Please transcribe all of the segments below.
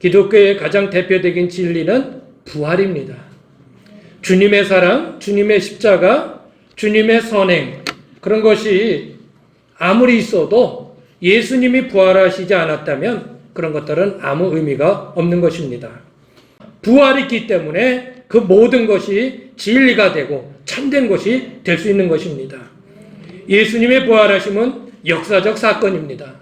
기독교의 가장 대표적인 진리는 부활입니다. 주님의 사랑, 주님의 십자가, 주님의 선행, 그런 것이 아무리 있어도 예수님이 부활하시지 않았다면 그런 것들은 아무 의미가 없는 것입니다. 부활이 있기 때문에 그 모든 것이 진리가 되고 참된 것이 될 수 있는 것입니다. 예수님의 부활하심은 역사적 사건입니다.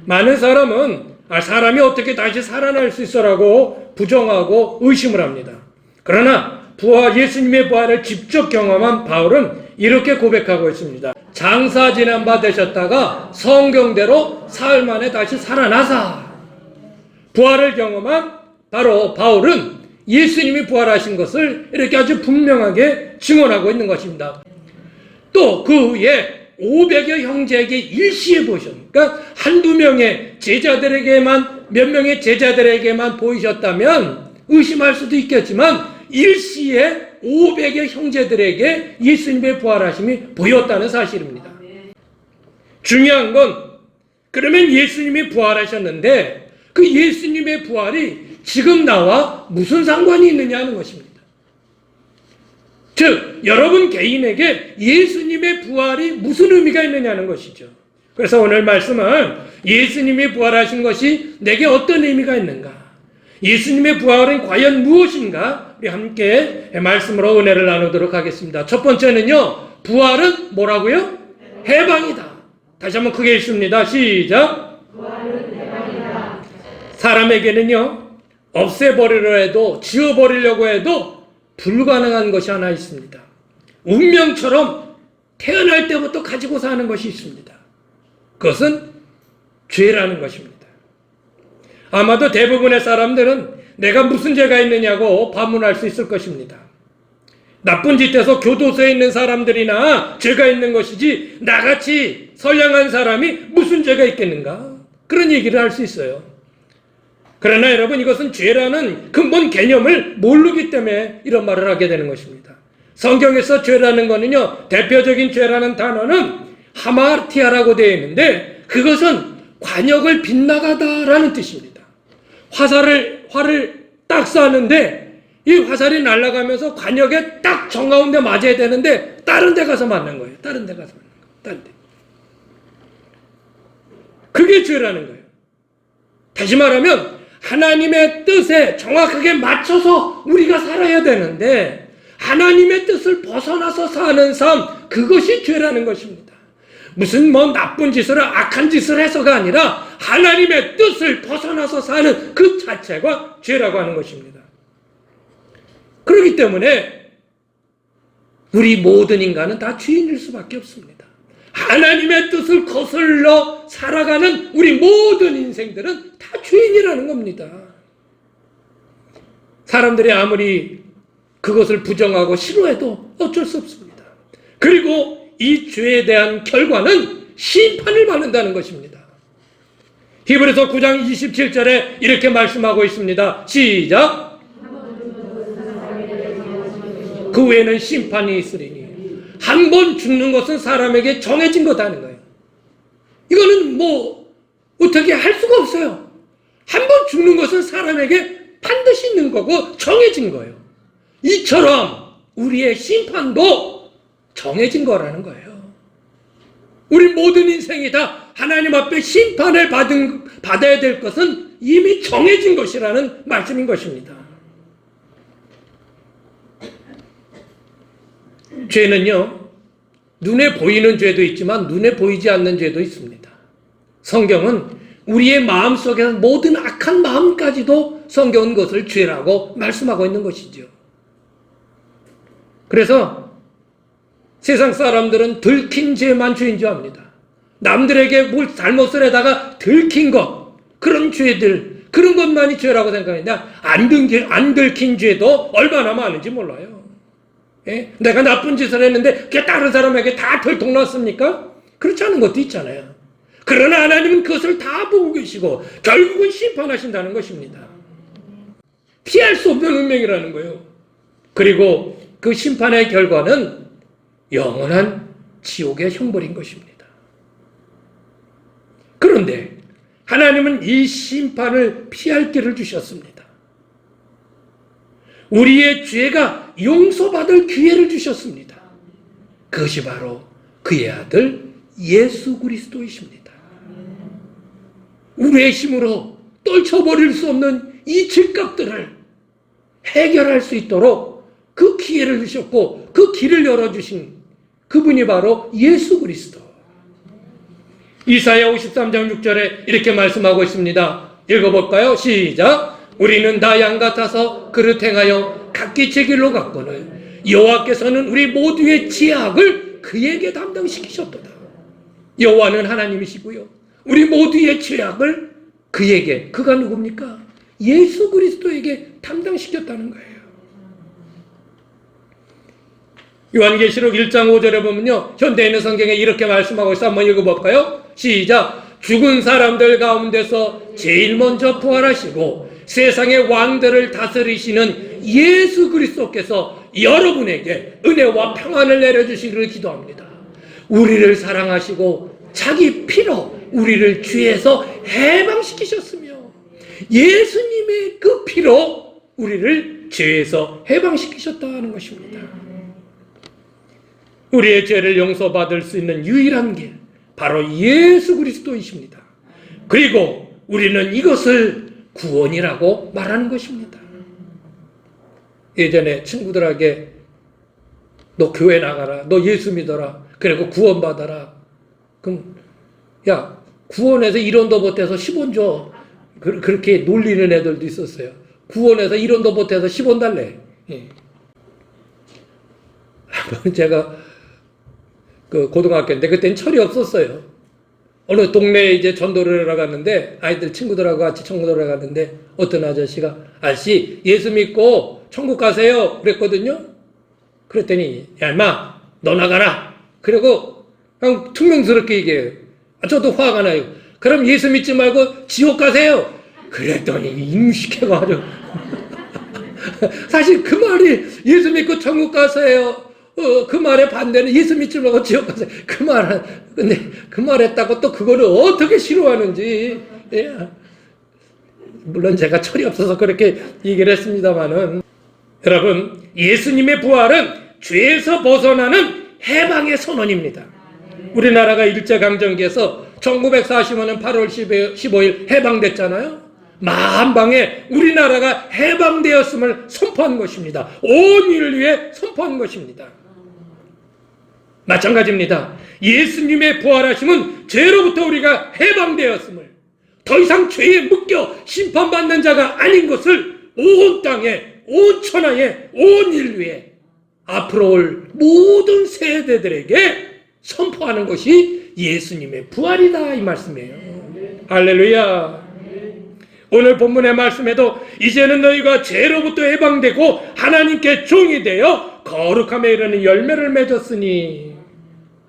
많은 사람은 사람이 어떻게 다시 살아날 수 있어라고 부정하고 의심을 합니다. 그러나 예수님의 부활을 직접 경험한 바울은 이렇게 고백하고 있습니다. 장사 지난 바 되셨다가 성경대로 사흘 만에 다시 살아나사. 부활을 경험한 바로 바울은 예수님이 부활하신 것을 이렇게 아주 분명하게 증언하고 있는 것입니다. 또 그 후에 500여 형제에게 일시에 보셨습니다. 그러니까 한두 명의 제자들에게만, 몇 명의 제자들에게만 보이셨다면 의심할 수도 있겠지만 일시에 500여 형제들에게 예수님의 부활하심이 보였다는 사실입니다. 중요한 건 그러면 예수님이 부활하셨는데 그 예수님의 부활이 지금 나와 무슨 상관이 있느냐 하는 것입니다. 즉 여러분 개인에게 예수님의 부활이 무슨 의미가 있느냐는 것이죠. 그래서 오늘 말씀은 예수님이 부활하신 것이 내게 어떤 의미가 있는가, 예수님의 부활은 과연 무엇인가, 우리 함께 말씀으로 은혜를 나누도록 하겠습니다. 첫 번째는요, 부활은 뭐라고요? 해방이다. 다시 한번 크게 읽습니다. 시작. 부활은 해방이다. 사람에게는요, 없애버리려 해도, 지워버리려고 해도 불가능한 것이 하나 있습니다. 운명처럼 태어날 때부터 가지고 사는 것이 있습니다. 그것은 죄라는 것입니다. 아마도 대부분의 사람들은 내가 무슨 죄가 있느냐고 반문할 수 있을 것입니다. 나쁜 짓해서 교도소에 있는 사람들이나 죄가 있는 것이지 나같이 선량한 사람이 무슨 죄가 있겠는가? 그런 얘기를 할 수 있어요. 그러나 여러분, 이것은 죄라는 근본 개념을 모르기 때문에 이런 말을 하게 되는 것입니다. 성경에서 죄라는 거는요, 대표적인 죄라는 단어는 하마르티아라고 되어 있는데 그것은 관역을 빗나가다라는 뜻입니다. 활을 딱 쐈는데 이 화살이 날아가면서 관역에 딱 정가운데 맞아야 되는데 다른 데 가서 맞는 거예요. 다른 데 가서 맞는 거예요. 다른 데. 그게 죄라는 거예요. 다시 말하면 하나님의 뜻에 정확하게 맞춰서 우리가 살아야 되는데 하나님의 뜻을 벗어나서 사는 삶, 그것이 죄라는 것입니다. 무슨 나쁜 짓을, 악한 짓을 해서가 아니라 하나님의 뜻을 벗어나서 사는 그 자체가 죄라고 하는 것입니다. 그렇기 때문에 우리 모든 인간은 다 죄인일 수밖에 없습니다. 하나님의 뜻을 거슬러 살아가는 우리 모든 인생들은 다 죄인이라는 겁니다. 사람들이 아무리 그것을 부정하고 싫어해도 어쩔 수 없습니다. 그리고 이 죄에 대한 결과는 심판을 받는다는 것입니다. 히브리서 9장 27절에 이렇게 말씀하고 있습니다. 시작. 그 후에는 심판이 있으리니. 한 번 죽는 것은 사람에게 정해진 거다는 거예요. 이거는 어떻게 할 수가 없어요. 한 번 죽는 것은 사람에게 반드시 있는 거고 정해진 거예요. 이처럼 우리의 심판도 정해진 거라는 거예요. 우리 모든 인생이 다 하나님 앞에 심판을 받아야 될 것은 이미 정해진 것이라는 말씀인 것입니다. 죄는요, 눈에 보이는 죄도 있지만 눈에 보이지 않는 죄도 있습니다. 성경은 우리의 마음속에서 모든 악한 마음까지도 성경은 그것을 죄라고 말씀하고 있는 것이죠. 그래서 세상 사람들은 들킨 죄만 죄인 줄 압니다. 남들에게 뭘 잘못을 해다가 들킨 것, 그런 죄들, 그런 것만이 죄라고 생각했는데 안 들킨 죄도 얼마나 많은지 몰라요. 예? 내가 나쁜 짓을 했는데 그게 다른 사람에게 다 들통났습니까? 그렇지 않은 것도 있잖아요. 그러나 하나님은 그것을 다 보고 계시고 결국은 심판하신다는 것입니다. 피할 수 없는 운명이라는 거예요. 그리고 그 심판의 결과는 영원한 지옥의 형벌인 것입니다. 그런데 하나님은 이 심판을 피할 길을 주셨습니다. 우리의 죄가 용서받을 기회를 주셨습니다. 그것이 바로 그의 아들 예수 그리스도이십니다. 우리의 힘으로 떨쳐버릴 수 없는 이 죄값들을 해결할 수 있도록 그 기회를 주셨고 그 길을 열어주신 그분이 바로 예수 그리스도. 이사야 53장 6절에 이렇게 말씀하고 있습니다. 읽어볼까요? 시작. 우리는 다 양 같아서 그릇 행하여 각기 제 길로 갔거늘 여호와께서는 우리 모두의 죄악을 그에게 담당시키셨도다. 여호와는 하나님이시고요. 우리 모두의 죄악을 그에게, 그가 누굽니까? 예수 그리스도에게 담당시켰다는 거예요. 요한계시록 1장 5절에 보면요, 현대인의 성경에 이렇게 말씀하고 있어. 한번 읽어볼까요? 시작. 죽은 사람들 가운데서 제일 먼저 부활하시고 세상의 왕들을 다스리시는 예수 그리스도께서 여러분에게 은혜와 평안을 내려주시기를 기도합니다. 우리를 사랑하시고 자기 피로 우리를 죄에서 해방시키셨으며 예수님의 그 피로 우리를 죄에서 해방시키셨다는 것입니다. 우리의 죄를 용서받을 수 있는 유일한 길, 바로 예수 그리스도이십니다. 그리고 우리는 이것을 구원이라고 말하는 것입니다. 예전에 친구들에게 너 교회 나가라, 너 예수 믿어라, 그리고 구원받아라. 그럼 야, 구원해서 1원도 못해서 10원 줘. 그렇게 놀리는 애들도 있었어요. 구원해서 1원도 못해서 10원 달래. 예. 제가 그 고등학교인데 그때는 철이 없었어요. 어느 동네에 이제 전도를 하러 갔는데 아이들 친구들하고 같이 전도를 하러 갔는데 어떤 아저씨가 아저씨 예수 믿고 천국 가세요 그랬거든요. 그랬더니 야 임마 너 나가라. 그리고 그냥 퉁명스럽게 얘기해요. 저도 화가 나요. 그럼 예수 믿지 말고 지옥 가세요. 그랬더니 임식해가지고 사실 그 말이 예수 믿고 천국 가세요. 그 말에 반대는 예수 믿지 말고 지옥 가세요. 그 말은 근데 그 말했다고 또 그거를 어떻게 싫어하는지. 예. 물론 제가 철이 없어서 그렇게 얘기를 했습니다만은 여러분 예수님의 부활은 죄에서 벗어나는 해방의 선언입니다. 우리나라가 일제강점기에서 1945년 8월 15일 해방됐잖아요. 만방에 우리나라가 해방되었음을 선포한 것입니다. 온 인류에 선포한 것입니다. 마찬가지입니다. 예수님의 부활하심은 죄로부터 우리가 해방되었음을, 더 이상 죄에 묶여 심판받는 자가 아닌 것을 온 땅에, 온 천하에, 온 인류에 앞으로 올 모든 세대들에게 선포하는 것이 예수님의 부활이다 이 말씀이에요. 할렐루야. 오늘 본문의 말씀에도 이제는 너희가 죄로부터 해방되고 하나님께 종이 되어 거룩함에 이르는 열매를 맺었으니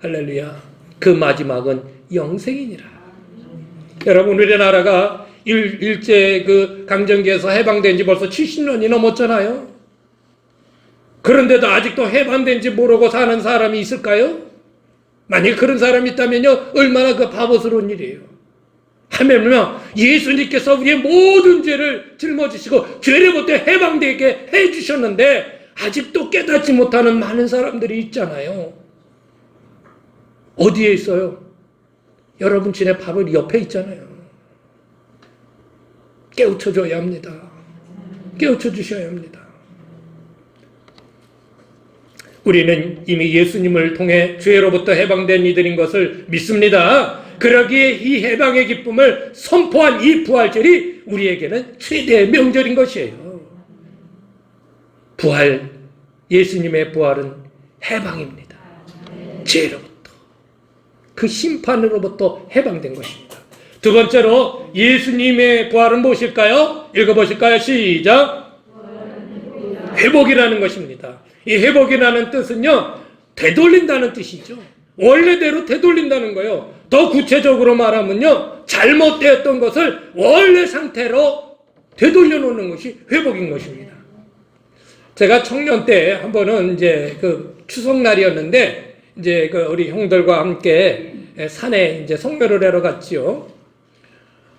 할렐루야. 그 마지막은 영생이니라. 여러분 우리나라가 일제 그 강점기에서 해방된 지 벌써 70년이 넘었잖아요. 그런데도 아직도 해방된 지 모르고 사는 사람이 있을까요? 만약 그런 사람이 있다면요 얼마나 그 바보스러운 일이에요. 하물며 예수님께서 우리의 모든 죄를 짊어지시고 죄로부터 해방되게 해주셨는데 아직도 깨닫지 못하는 많은 사람들이 있잖아요. 어디에 있어요? 여러분 집에 바로 옆에 있잖아요. 깨우쳐줘야 합니다. 깨우쳐 주셔야 합니다. 우리는 이미 예수님을 통해 죄로부터 해방된 이들인 것을 믿습니다. 그러기에 이 해방의 기쁨을 선포한 이 부활절이 우리에게는 최대의 명절인 것이에요. 부활, 예수님의 부활은 해방입니다. 죄로부터, 그 심판으로부터 해방된 것입니다. 두 번째로 예수님의 부활은 무엇일까요? 읽어보실까요? 시작. 회복이라는 것입니다. 이 회복이라는 뜻은요, 되돌린다는 뜻이죠. 원래대로 되돌린다는 거예요. 더 구체적으로 말하면요, 잘못되었던 것을 원래 상태로 되돌려 놓는 것이 회복인 것입니다. 제가 청년 때 한 번은 이제 그 추석날이었는데, 이제 그 우리 형들과 함께 산에 이제 성묘를 하러 갔지요.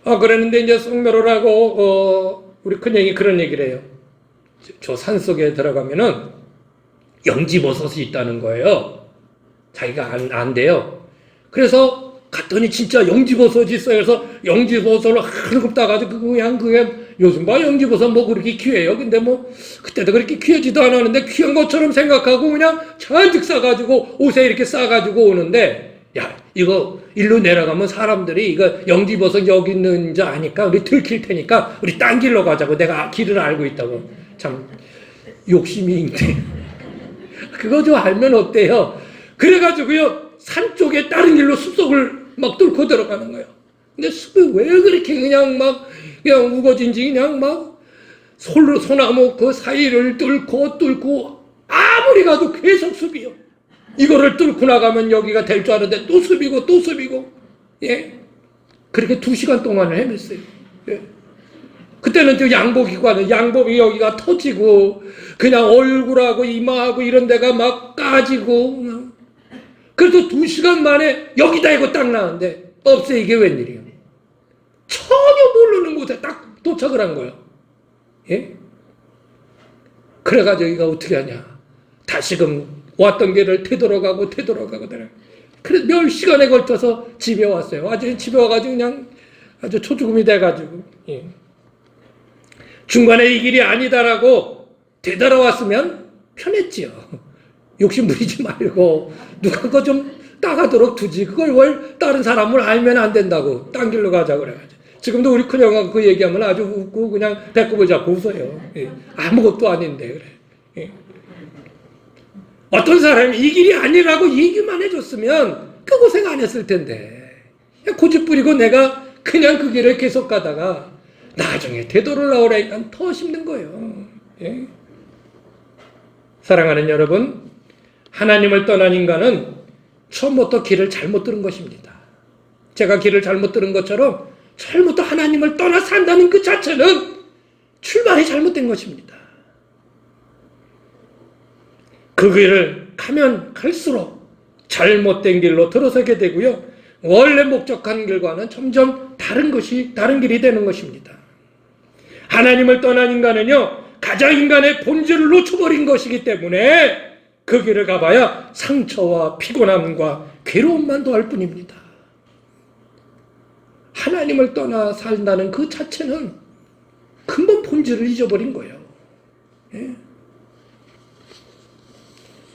그랬는데 이제 성묘로라고 우리 큰형이 그런 얘기를 해요. 저 산속에 들어가면은 영지버섯이 있다는 거예요. 자기가 안 돼요. 그래서 갔더니 진짜 영지버섯이 있어요. 그래서 영지버섯을 한급 따가지고 그냥 그게 요즘 봐 영지버섯 뭐 그렇게 귀해요. 근데 뭐 그때도 그렇게 귀하지도 않았는데 귀한 것처럼 생각하고 그냥 잔뜩 싸가지고 옷에 이렇게 싸가지고 오는데, 야 이거 일로 내려가면 사람들이 이거 영지버섯 여기 있는 줄 아니까 우리 들킬 테니까 우리 딴 길로 가자고. 내가 길을 알고 있다고. 참 욕심이 있네. 그거 좀 알면 어때요? 그래가지고요 산 쪽에 다른 길로 숲속을 막 뚫고 들어가는 거예요. 근데 숲이 왜 그렇게 그냥 우거진지 그냥 막 소나무 그 사이를 뚫고 아무리 가도 계속 숲이요. 이거를 뚫고 나가면 여기가 될 줄 알았는데 또 숲이고 예 그렇게 2시간 동안을 헤맸어요. 예. 그때는 또 양복이 여기가 터지고 그냥 얼굴하고 이마하고 이런 데가 막 까지고 그래도 2시간 만에 여기다 이거 딱 나왔는데 없어. 이게 웬일이에요? 전혀 모르는 곳에 딱 도착을 한 거예요. 예? 그래가지고 이거 어떻게 하냐. 다시금 왔던 길을 되돌아가고 그래서 몇 시간에 걸쳐서 집에 왔어요. 아주 집에 와가지고 그냥 아주 초죽음이 돼가지고 예. 중간에 이 길이 아니다라고 되돌아왔으면 편했지요. 욕심 부리지 말고 누가 그거 좀 따가도록 두지. 그걸 뭘 다른 사람을 알면 안 된다고 딴 길로 가자 그래가지고. 지금도 우리 큰형하고 그 얘기하면 아주 웃고 그냥 배꼽을 잡고 웃어요. 예. 아무것도 아닌데 그래. 예. 어떤 사람이 이 길이 아니라고 얘기만 해줬으면 그 고생 안 했을 텐데 고집 부리고 내가 그냥 그 길을 계속 가다가 나중에 되돌아오라니까 더 힘든 거예요. 예? 사랑하는 여러분, 하나님을 떠난 인간은 처음부터 길을 잘못 들은 것입니다. 제가 길을 잘못 들은 것처럼 처음부터 하나님을 떠나 산다는 그 자체는 출발이 잘못된 것입니다. 그 길을 가면 갈수록 잘못된 길로 들어서게 되고요. 원래 목적한 길과는 점점 다른 길이 되는 것입니다. 하나님을 떠난 인간은요, 가장 인간의 본질을 놓쳐버린 것이기 때문에 그 길을 가봐야 상처와 피곤함과 괴로움만 더할 뿐입니다. 하나님을 떠나 산다는 그 자체는 근본 본질을 잊어버린 거예요. 예?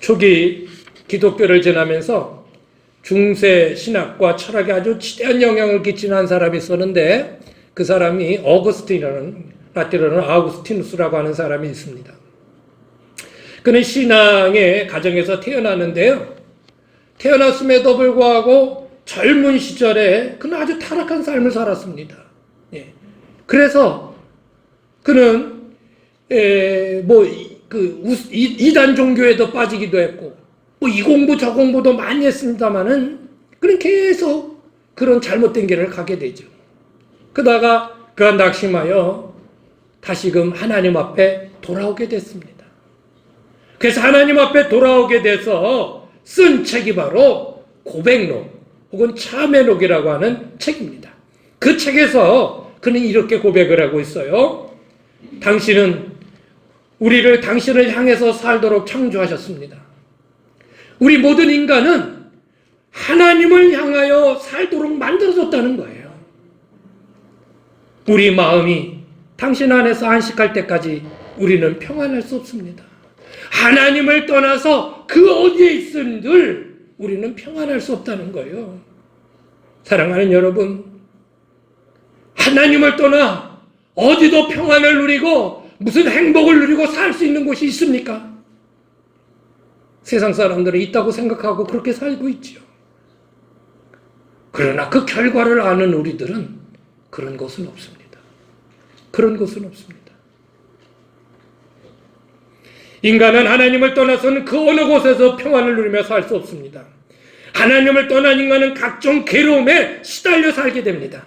초기 기독교를 지나면서 중세 신학과 철학에 아주 지대한 영향을 끼치는 한 사람이 있었는데 그 사람이 라틴어로는 아우구스티누스라고 하는 사람이 있습니다. 그는 신앙의 가정에서 태어났는데요. 태어났음에도 불구하고 젊은 시절에 그는 아주 타락한 삶을 살았습니다. 예. 그래서 그는 이단 종교에도 빠지기도 했고 이 공부 저 공부도 많이 했습니다마는 그는 계속 그런 잘못된 길을 가게 되죠. 그러다가 그가 낙심하여 다시금 하나님 앞에 돌아오게 됐습니다. 그래서 하나님 앞에 돌아오게 돼서 쓴 책이 바로 고백록 혹은 참회록이라고 하는 책입니다. 그 책에서 그는 이렇게 고백을 하고 있어요. 당신은 당신을 향해서 살도록 창조하셨습니다. 우리 모든 인간은 하나님을 향하여 살도록 만들어졌다는 거예요. 우리 마음이 당신 안에서 안식할 때까지 우리는 평안할 수 없습니다. 하나님을 떠나서 그 어디에 있은들 우리는 평안할 수 없다는 거예요. 사랑하는 여러분, 하나님을 떠나 어디도 평안을 누리고 무슨 행복을 누리고 살 수 있는 곳이 있습니까? 세상 사람들은 있다고 생각하고 그렇게 살고 있지요. 그러나 그 결과를 아는 우리들은 그런 것은 없습니다. 그런 것은 없습니다. 인간은 하나님을 떠나서는 그 어느 곳에서 평안을 누리며 살 수 없습니다. 하나님을 떠난 인간은 각종 괴로움에 시달려 살게 됩니다.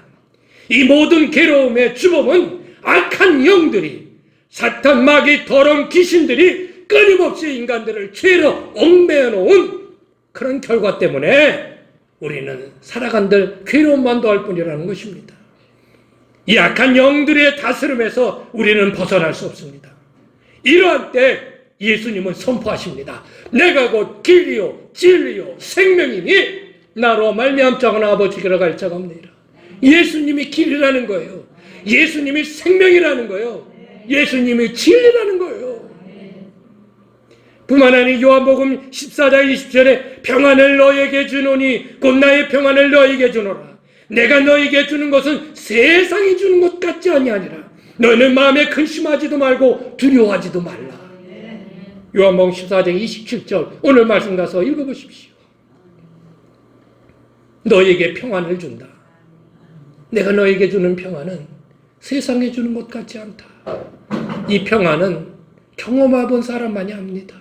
이 모든 괴로움의 주범은 악한 영들이, 사탄, 마귀, 더러운 귀신들이 끊임없이 인간들을 죄로 얽매여 놓은 그런 결과 때문에 우리는 살아간들 괴로움만 더할 뿐이라는 것입니다. 약한 영들의 다스림에서 우리는 벗어날 수 없습니다. 이러한 때 예수님은 선포하십니다. 내가 곧 길이요 진리요 생명이니 나로 말미암자거나 아버지께로 갈 자가 없느니라. 예수님이 길이라는 거예요. 예수님이 생명이라는 거예요. 예수님이 진리라는 거예요. 뿐만 아니라 요한복음 14장 20절에 평안을 너에게 주노니 곧 나의 평안을 너에게 주노라. 내가 너에게 주는 것은 세상이 주는 것 같지 아니하니라. 너는 마음에 근심하지도 말고 두려워하지도 말라. 요한복음 14장 27절 오늘 말씀 가서 읽어보십시오. 너에게 평안을 준다. 내가 너에게 주는 평안은 세상에 주는 것 같지 않다. 이 평안은 경험해본 사람만이 압니다.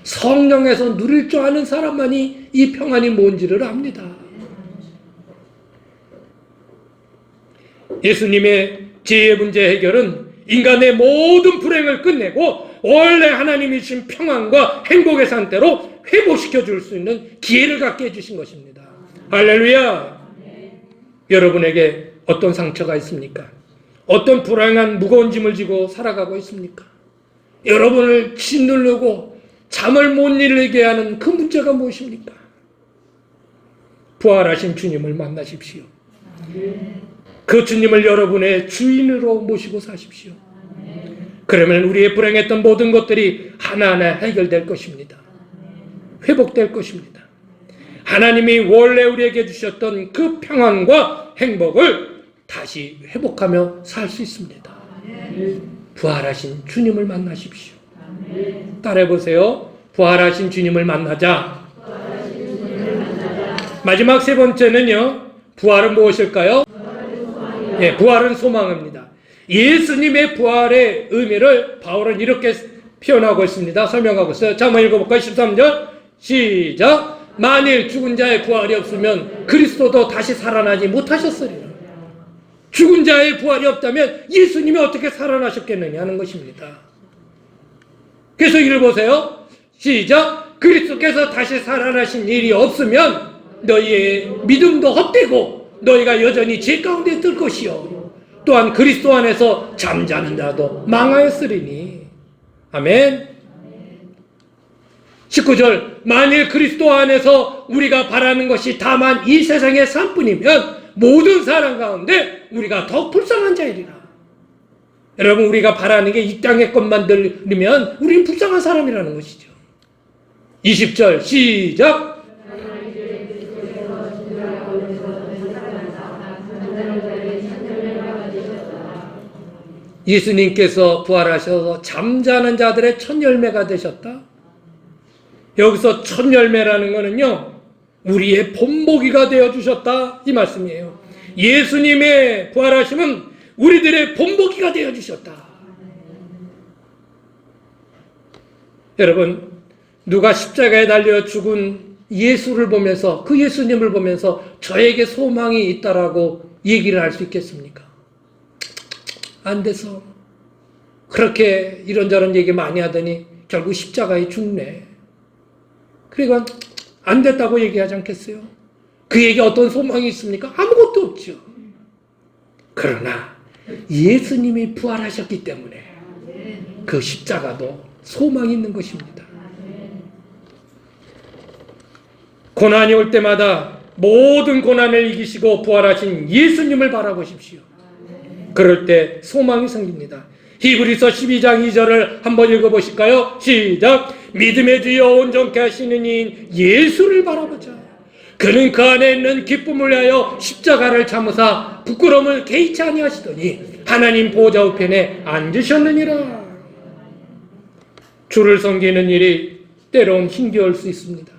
성령에서 누릴 줄 아는 사람만이 이 평안이 뭔지를 압니다. 예수님의 죄의 문제 해결은 인간의 모든 불행을 끝내고 원래 하나님이 주신 평안과 행복의 상태로 회복시켜 줄 수 있는 기회를 갖게 해주신 것입니다. 할렐루야. 여러분에게 어떤 상처가 있습니까? 어떤 불행한 무거운 짐을 지고 살아가고 있습니까? 여러분을 짓누르고 잠을 못 이루게 하는 그 문제가 무엇입니까? 부활하신 주님을 만나십시오. 그 주님을 여러분의 주인으로 모시고 사십시오. 그러면 우리의 불행했던 모든 것들이 하나하나 해결될 것입니다. 회복될 것입니다. 하나님이 원래 우리에게 주셨던 그 평안과 행복을 다시 회복하며 살 수 있습니다. 부활하신 주님을 만나십시오. 따라해보세요. 부활하신 주님을 만나자. 마지막 세 번째는요. 부활은 무엇일까요? 예, 부활은 소망입니다. 예수님의 부활의 의미를 바울은 이렇게 표현하고 있습니다. 설명하고 있어요. 자, 한번 읽어볼까요? 13절 시작. 만일 죽은 자의 부활이 없으면 그리스도도 다시 살아나지 못하셨으리라. 죽은 자의 부활이 없다면 예수님이 어떻게 살아나셨겠느냐 하는 것입니다. 계속 읽어보세요. 시작. 그리스도께서 다시 살아나신 일이 없으면 너희의 믿음도 헛되고 너희가 여전히 죄 가운데 들 것이요 또한 그리스도 안에서 잠자는 자도 망하였으리니. 아멘. 19절 만일 그리스도 안에서 우리가 바라는 것이 다만 이 세상의 삶뿐이면 모든 사람 가운데 우리가 더 불쌍한 자이리라. 여러분 우리가 바라는 게 이 땅의 것만 들으면 우리는 불쌍한 사람이라는 것이죠. 20절 시작. 예수님께서 부활하셔서 잠자는 자들의 첫 열매가 되셨다. 여기서 첫 열매라는 거는요, 우리의 본보기가 되어주셨다 이 말씀이에요. 예수님의 부활하심은 우리들의 본보기가 되어주셨다. 여러분 누가 십자가에 달려 죽은 예수를 보면서 그 예수님을 보면서 저에게 소망이 있다라고 얘기를 할 수 있겠습니까? 안 돼서 그렇게 이런저런 얘기 많이 하더니 결국 십자가에 죽네. 그러니까 안 됐다고 얘기하지 않겠어요? 그에게 어떤 소망이 있습니까? 아무것도 없죠. 그러나 예수님이 부활하셨기 때문에 그 십자가도 소망이 있는 것입니다. 고난이 올 때마다 모든 고난을 이기시고 부활하신 예수님을 바라보십시오. 그럴 때 소망이 생깁니다. 히브리서 12장 2절을 한번 읽어보실까요? 시작. 믿음의 주여 온전케 하시는 이인 예수를 바라보자. 그는 그 안에 있는 기쁨을 위하여 십자가를 참으사 부끄러움을 개의치 아니하시더니 하나님 보좌 우편에 앉으셨느니라. 주를 섬기는 일이 때론 힘겨울 수 있습니다.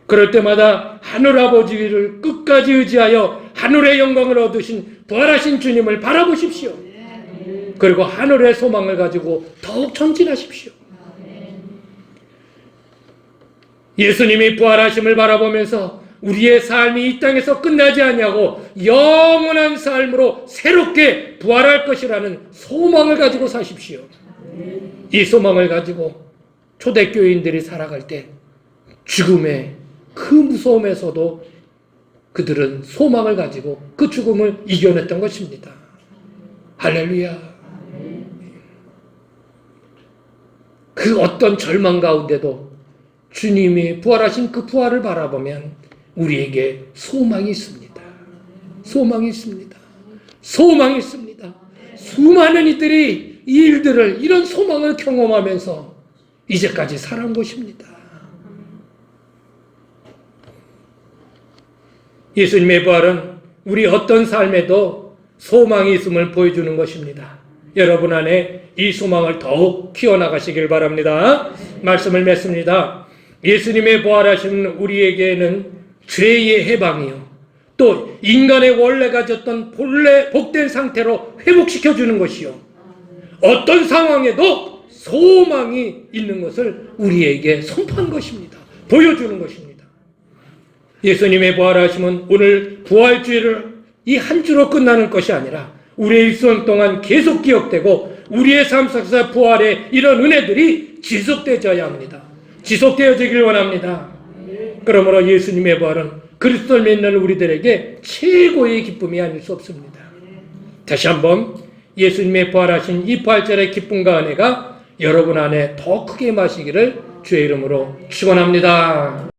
그럴 때마다 하늘 아버지를 끝까지 의지하여 하늘의 영광을 얻으신 부활하신 주님을 바라보십시오. 그리고 하늘의 소망을 가지고 더욱 전진하십시오. 예수님이 부활하심을 바라보면서 우리의 삶이 이 땅에서 끝나지 아니하고 영원한 삶으로 새롭게 부활할 것이라는 소망을 가지고 사십시오. 이 소망을 가지고 초대교인들이 살아갈 때 죽음의 그 무서움에서도 그들은 소망을 가지고 그 죽음을 이겨냈던 것입니다. 할렐루야. 그 어떤 절망 가운데도 주님이 부활하신 그 부활을 바라보면 우리에게 소망이 있습니다. 소망이 있습니다. 소망이 있습니다. 수많은 이들이 이 일들을, 이런 소망을 경험하면서 이제까지 살아온 것입니다. 예수님의 부활은 우리 어떤 삶에도 소망이 있음을 보여주는 것입니다. 여러분 안에 이 소망을 더욱 키워나가시길 바랍니다. 말씀을 맺습니다. 예수님의 부활하신 우리에게는 죄의 해방이요, 또 인간의 원래 가졌던 본래 복된 상태로 회복시켜주는 것이요, 어떤 상황에도 소망이 있는 것을 우리에게 선포한 것입니다. 보여주는 것입니다. 예수님의 부활하심은 오늘 부활주의를 이 한 주로 끝나는 것이 아니라 우리의 일생 동안 계속 기억되고 우리의 삶 속에서 부활의 이런 은혜들이 지속되어야 합니다. 지속되어지길 원합니다. 그러므로 예수님의 부활은 그리스도를 믿는 우리들에게 최고의 기쁨이 아닐 수 없습니다. 다시 한번 예수님의 부활하신 이 부활절의 기쁨과 은혜가 여러분 안에 더 크게 마시기를 주의 이름으로 축원합니다.